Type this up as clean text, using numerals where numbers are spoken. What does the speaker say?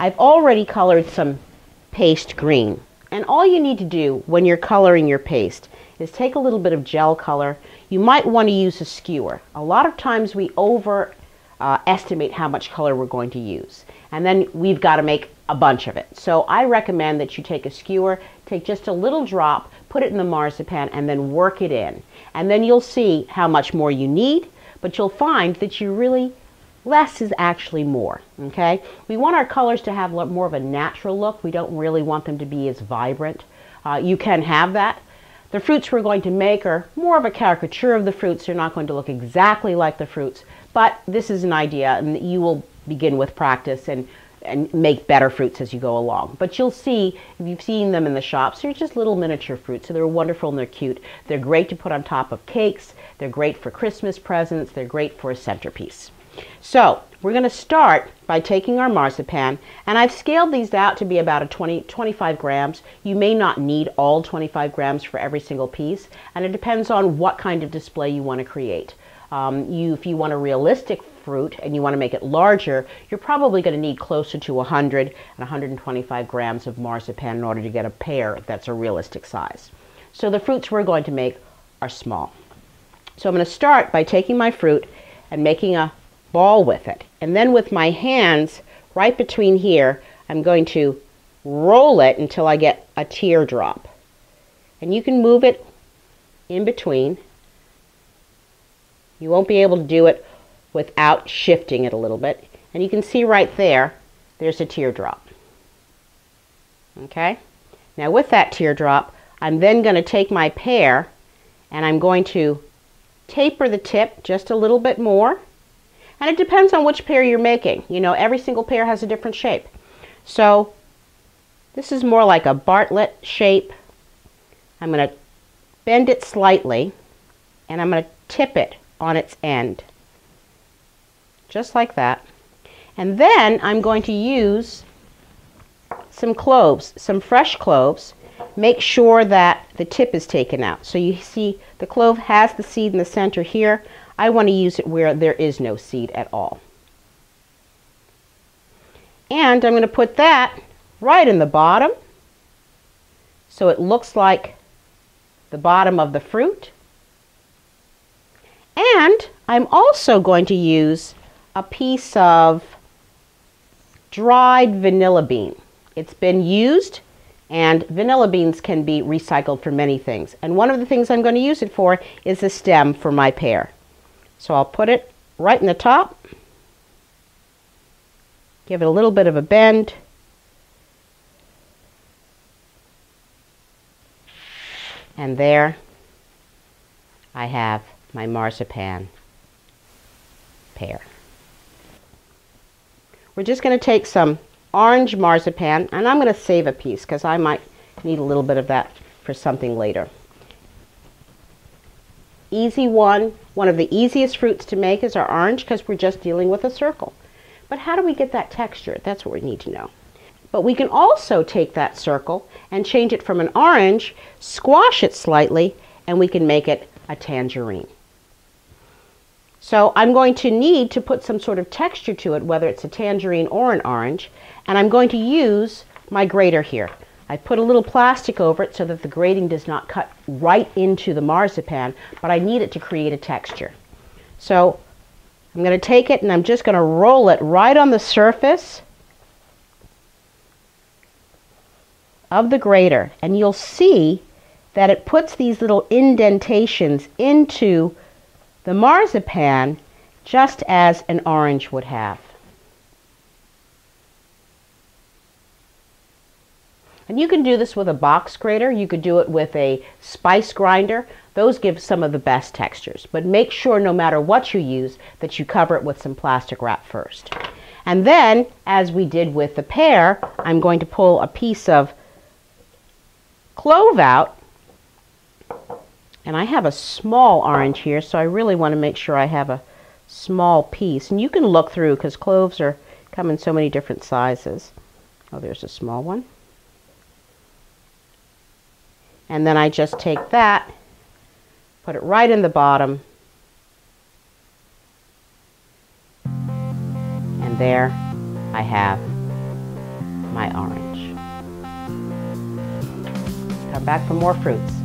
I've already colored some paste green. And all you need to do when you're coloring your paste is take a little bit of gel color. You might want to use a skewer. A lot of times we estimate how much color we're going to use. And then we've got to make a bunch of it. So I recommend that you take a skewer, take just a little drop, put it in the marzipan, and then work it in. And then you'll see how much more you need, but you'll find that less is actually more, okay? We want our colors to have more of a natural look. We don't really want them to be as vibrant. You can have that. The fruits we're going to make are more of a caricature of the fruits. They're not going to look exactly like the fruits, but this is an idea, and you will begin with practice and make better fruits as you go along. But you'll see, if you've seen them in the shops, they're just little miniature fruits, so they're wonderful and they're cute. They're great to put on top of cakes. They're great for Christmas presents. They're great for a centerpiece. So we're going to start by taking our marzipan, and I've scaled these out to be about 25 grams. You may not need all 25 grams for every single piece, and it depends on what kind of display you want to create. If you want a realistic fruit and you want to make it larger, you're probably going to need closer to 100 and 125 grams of marzipan in order to get a pear that's a realistic size. So the fruits we're going to make are small. So I'm going to start by taking my fruit and making a ball with it. And then with my hands right between here, I'm going to roll it until I get a teardrop. And you can move it in between. You won't be able to do it without shifting it a little bit. And you can see right there, there's a teardrop. Okay? Now with that teardrop, I'm then going to take my pear and I'm going to taper the tip just a little bit more. And it depends on which pear you're making. You know, every single pear has a different shape. So this is more like a Bartlett shape. I'm going to bend it slightly and I'm going to tip it on its end. Just like that. And then I'm going to use some cloves, some fresh cloves. Make sure that the tip is taken out. So you see the clove has the seed in the center here. I want to use it where there is no seed at all. And I'm going to put that right in the bottom so it looks like the bottom of the fruit. And I'm also going to use a piece of dried vanilla bean. It's been used, and vanilla beans can be recycled for many things. And one of the things I'm going to use it for is the stem for my pear. So I'll put it right in the top, give it a little bit of a bend, and there I have my marzipan pear. We're just going to take some orange marzipan, and I'm going to save a piece because I might need a little bit of that for something later. Easy one of the easiest fruits to make is our orange because we're just dealing with a circle. But how do we get that texture? That's what we need to know. But we can also take that circle and change it from an orange, squash it slightly, and we can make it a tangerine. So I'm going to need to put some sort of texture to it, whether it's a tangerine or an orange, and I'm going to use my grater here. I put a little plastic over it so that the grating does not cut right into the marzipan, but I need it to create a texture. So I'm going to take it and I'm just going to roll it right on the surface of the grater, and you'll see that it puts these little indentations into the marzipan just as an orange would have. And you can do this with a box grater. You could do it with a spice grinder. Those give some of the best textures. But make sure no matter what you use that you cover it with some plastic wrap first. And then, as we did with the pear, I'm going to pull a piece of clove out. And I have a small orange here, so I really want to make sure I have a small piece. And you can look through because cloves come in so many different sizes. Oh, there's a small one. And then I just take that, put it right in the bottom, and there I have my orange. Come back for more fruits.